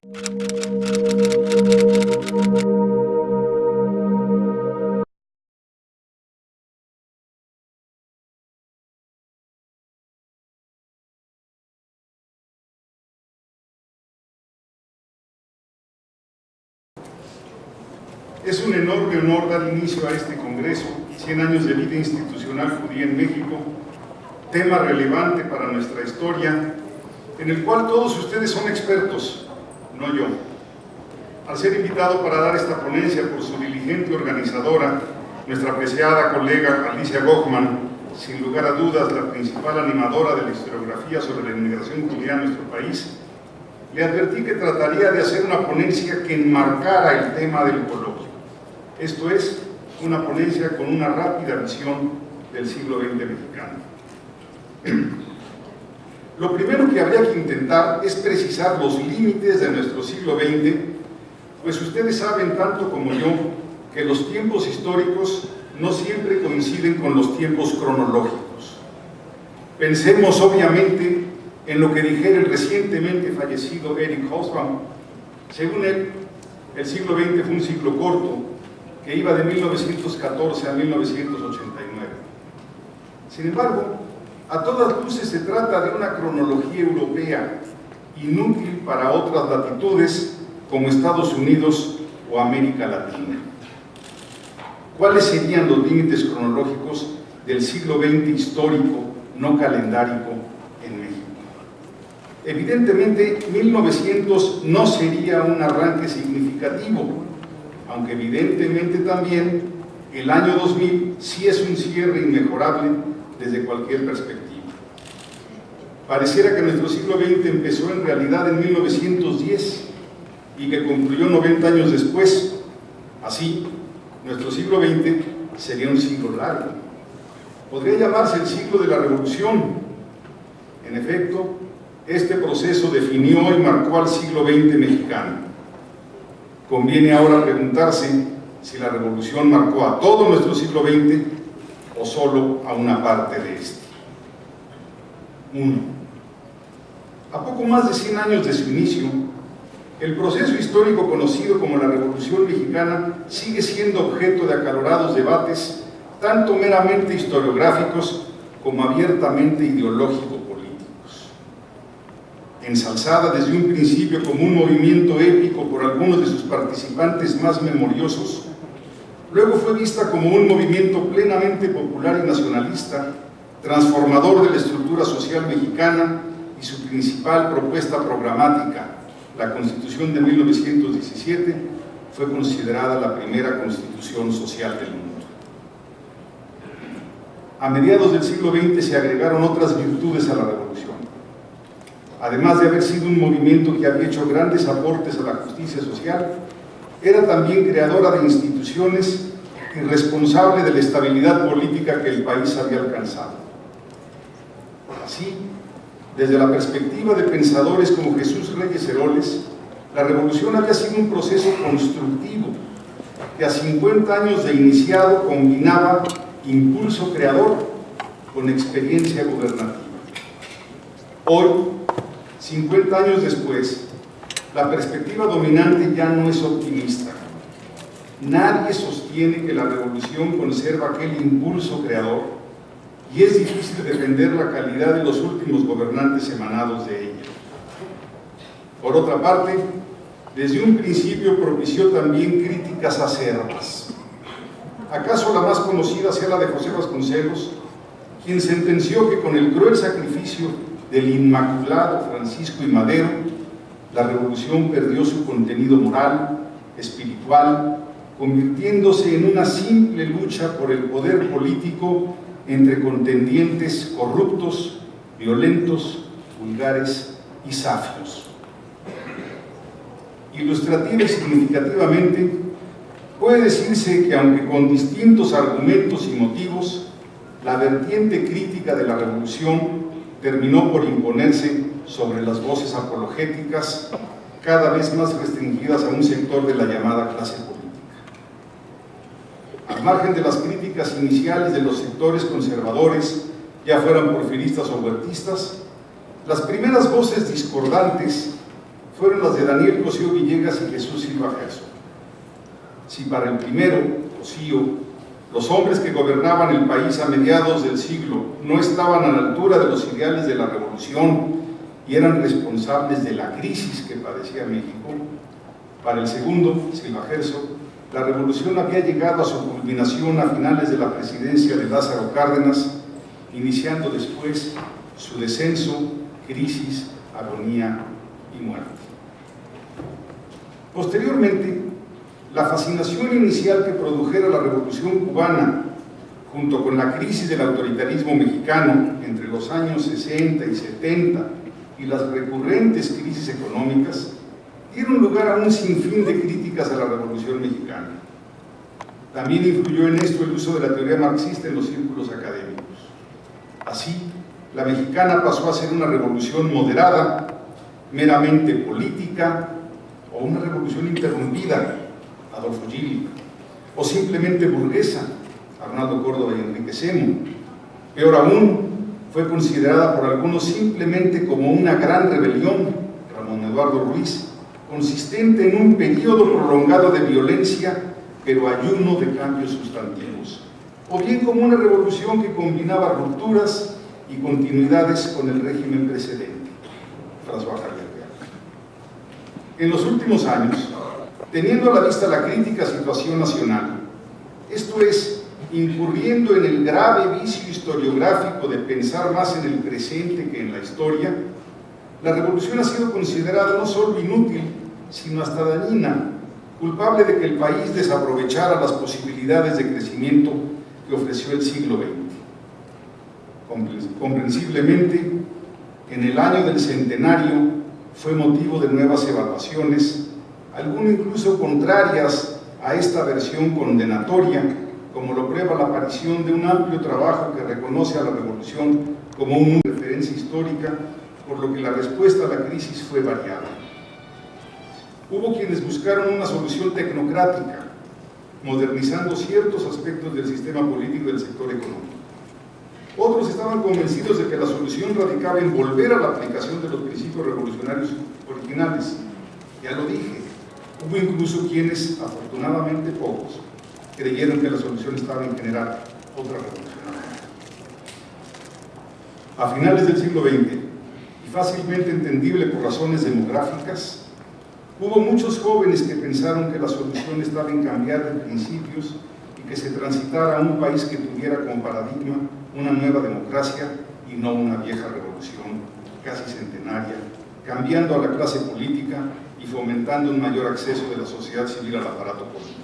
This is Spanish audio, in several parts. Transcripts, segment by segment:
Es un enorme honor dar inicio a este Congreso, 100 años de vida institucional judía en México, tema relevante para nuestra historia, en el cual todos ustedes son expertos, no yo. Al ser invitado para dar esta ponencia por su diligente organizadora, nuestra apreciada colega Alicia Gochman, sin lugar a dudas la principal animadora de la historiografía sobre la inmigración judía en nuestro país, le advertí que trataría de hacer una ponencia que enmarcara el tema del coloquio. Esto es, una ponencia con una rápida visión del siglo XX mexicano. Lo primero que habría que intentar es precisar los límites de nuestro siglo XX, pues ustedes saben tanto como yo que los tiempos históricos no siempre coinciden con los tiempos cronológicos. Pensemos obviamente en lo que dijera el recientemente fallecido Eric Hobsbawm. Según él, el siglo XX fue un ciclo corto que iba de 1914 a 1989. Sin embargo, a todas luces se trata de una cronología europea inútil para otras latitudes como Estados Unidos o América Latina. ¿Cuáles serían los límites cronológicos del siglo XX histórico, no calendárico, en México? Evidentemente, 1900 no sería un arranque significativo, aunque evidentemente también el año 2000 sí es un cierre inmejorable desde cualquier perspectiva. Pareciera que nuestro siglo XX empezó en realidad en 1910 y que concluyó 90 años después. Así, nuestro siglo XX sería un siglo largo. Podría llamarse el siglo de la Revolución. En efecto, este proceso definió y marcó al siglo XX mexicano. Conviene ahora preguntarse si la Revolución marcó a todo nuestro siglo XX o solo a una parte de este. 1. A poco más de 100 años de su inicio, el proceso histórico conocido como la Revolución Mexicana sigue siendo objeto de acalorados debates, tanto meramente historiográficos como abiertamente ideológico-políticos. Ensalzada desde un principio como un movimiento épico por algunos de sus participantes más memoriosos, luego fue vista como un movimiento plenamente popular y nacionalista, transformador de la estructura social mexicana y su principal propuesta programática, la Constitución de 1917, fue considerada la primera constitución social del mundo. A mediados del siglo XX se agregaron otras virtudes a la revolución. Además de haber sido un movimiento que había hecho grandes aportes a la justicia social, era también creadora de instituciones y responsable de la estabilidad política que el país había alcanzado. Así, desde la perspectiva de pensadores como Jesús Reyes Heroles, la revolución había sido un proceso constructivo que a 50 años de iniciado combinaba impulso creador con experiencia gubernativa. Hoy, 50 años después, la perspectiva dominante ya no es optimista. Nadie sostiene que la revolución conserva aquel impulso creador y es difícil defender la calidad de los últimos gobernantes emanados de ella. Por otra parte, desde un principio propició también críticas acerbas. ¿Acaso la más conocida sea la de José Vasconcelos, quien sentenció que con el cruel sacrificio del inmaculado Francisco I. Madero, la revolución perdió su contenido moral, espiritual, convirtiéndose en una simple lucha por el poder político entre contendientes corruptos, violentos, vulgares y safios? Ilustrativa y significativamente, puede decirse que aunque con distintos argumentos y motivos, la vertiente crítica de la revolución terminó por imponerse sobre las voces apologéticas cada vez más restringidas a un sector de la llamada clase política. Al margen de las críticas iniciales de los sectores conservadores, ya fueran porfiristas o huertistas, las primeras voces discordantes fueron las de Daniel Cosío Villegas y Jesús Silva Gerso. Si para el primero, Cosío, los hombres que gobernaban el país a mediados del siglo no estaban a la altura de los ideales de la revolución y eran responsables de la crisis que padecía México, para el segundo, Silva Gerso, la revolución había llegado a su culminación a finales de la presidencia de Lázaro Cárdenas, iniciando después su descenso, crisis, agonía y muerte. Posteriormente, la fascinación inicial que produjera la Revolución Cubana, junto con la crisis del autoritarismo mexicano entre los años 60 y 70 y las recurrentes crisis económicas, dieron lugar a un sinfín de críticas a la Revolución Mexicana. También influyó en esto el uso de la teoría marxista en los círculos académicos. Así, la mexicana pasó a ser una revolución moderada, meramente política, o una revolución interrumpida, Adolfo Gili, o simplemente burguesa, Arnaldo Córdoba y Enrique Semo. Peor aún, fue considerada por algunos simplemente como una gran rebelión, Ramón Eduardo Ruiz, consistente en un periodo prolongado de violencia, pero ayuno de cambios sustantivos, o bien como una revolución que combinaba rupturas y continuidades con el régimen precedente, François Javier Beal. En los últimos años, teniendo a la vista la crítica situación nacional, esto es, incurriendo en el grave vicio historiográfico de pensar más en el presente que en la historia, la revolución ha sido considerada no solo inútil, sino hasta dañina, culpable de que el país desaprovechara las posibilidades de crecimiento que ofreció el siglo XX. Comprensiblemente, en el año del centenario fue motivo de nuevas evaluaciones, algunas incluso contrarias a esta versión condenatoria, como lo prueba la aparición de un amplio trabajo que reconoce a la revolución como una referencia histórica, por lo que la respuesta a la crisis fue variada. Hubo quienes buscaron una solución tecnocrática, modernizando ciertos aspectos del sistema político y del sector económico. Otros estaban convencidos de que la solución radicaba en volver a la aplicación de los principios revolucionarios originales. Ya lo dije, hubo incluso quienes, afortunadamente pocos, creyeron que la solución estaba en generar otra revolución. A finales del siglo XX, y fácilmente entendible por razones demográficas, hubo muchos jóvenes que pensaron que la solución estaba en cambiar de principios y que se transitara a un país que tuviera como paradigma una nueva democracia y no una vieja revolución casi centenaria, cambiando a la clase política y fomentando un mayor acceso de la sociedad civil al aparato político.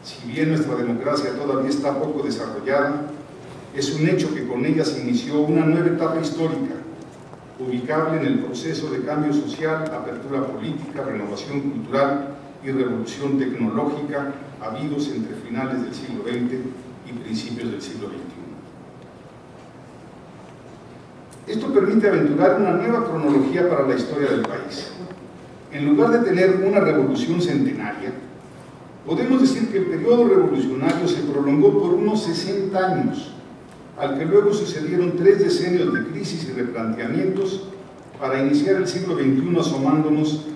Si bien nuestra democracia todavía está poco desarrollada, es un hecho que con ella se inició una nueva etapa histórica, ubicable en el proceso de cambio social, apertura política, renovación cultural y revolución tecnológica habidos entre finales del siglo XX y principios del siglo XXI. Esto permite aventurar una nueva cronología para la historia del país. En lugar de tener una revolución centenaria, podemos decir que el periodo revolucionario se prolongó por unos 60 años, al que luego sucedieron 3 decenios de crisis y replanteamientos para iniciar el siglo XXI asomándonos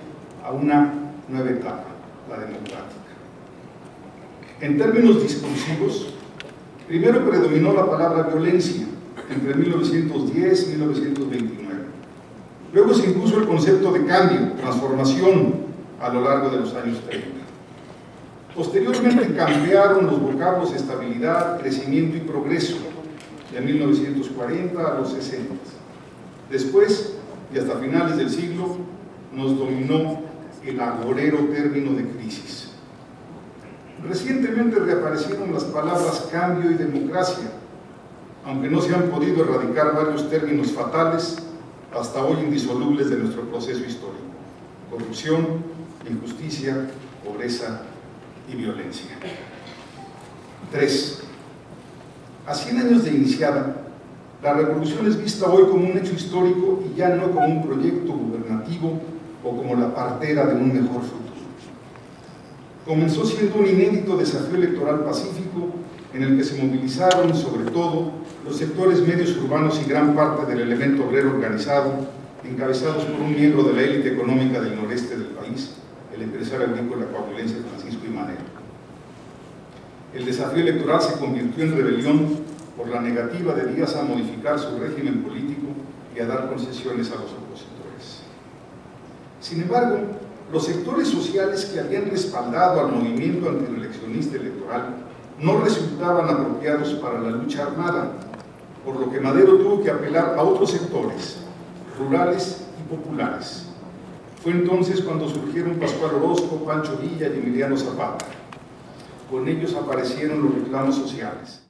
a una nueva etapa, la democrática. En términos discursivos, primero predominó la palabra violencia entre 1910 y 1929. Luego se impuso el concepto de cambio, transformación a lo largo de los años 30. Posteriormente cambiaron los vocablos estabilidad, crecimiento y progreso, de 1940 a los 60. Después, y hasta finales del siglo, nos dominó el agorero término de crisis. Recientemente reaparecieron las palabras cambio y democracia, aunque no se han podido erradicar varios términos fatales, hasta hoy indisolubles de nuestro proceso histórico: corrupción, injusticia, pobreza y violencia. 3. A 100 años de iniciada, la revolución es vista hoy como un hecho histórico y ya no como un proyecto gubernativo o como la partera de un mejor futuro. Comenzó siendo un inédito desafío electoral pacífico en el que se movilizaron, sobre todo, los sectores medios urbanos y gran parte del elemento obrero organizado encabezados por un miembro de la élite económica del noreste del país, el empresario agrícola coahuilense Francisco I. Madero. El desafío electoral se convirtió en rebelión por la negativa de Díaz a modificar su régimen político y a dar concesiones a los opositores. Sin embargo, los sectores sociales que habían respaldado al movimiento antireeleccionista electoral no resultaban apropiados para la lucha armada, por lo que Madero tuvo que apelar a otros sectores, rurales y populares. Fue entonces cuando surgieron Pascual Orozco, Pancho Villa y Emiliano Zapata. Con ellos aparecieron los reclamos sociales.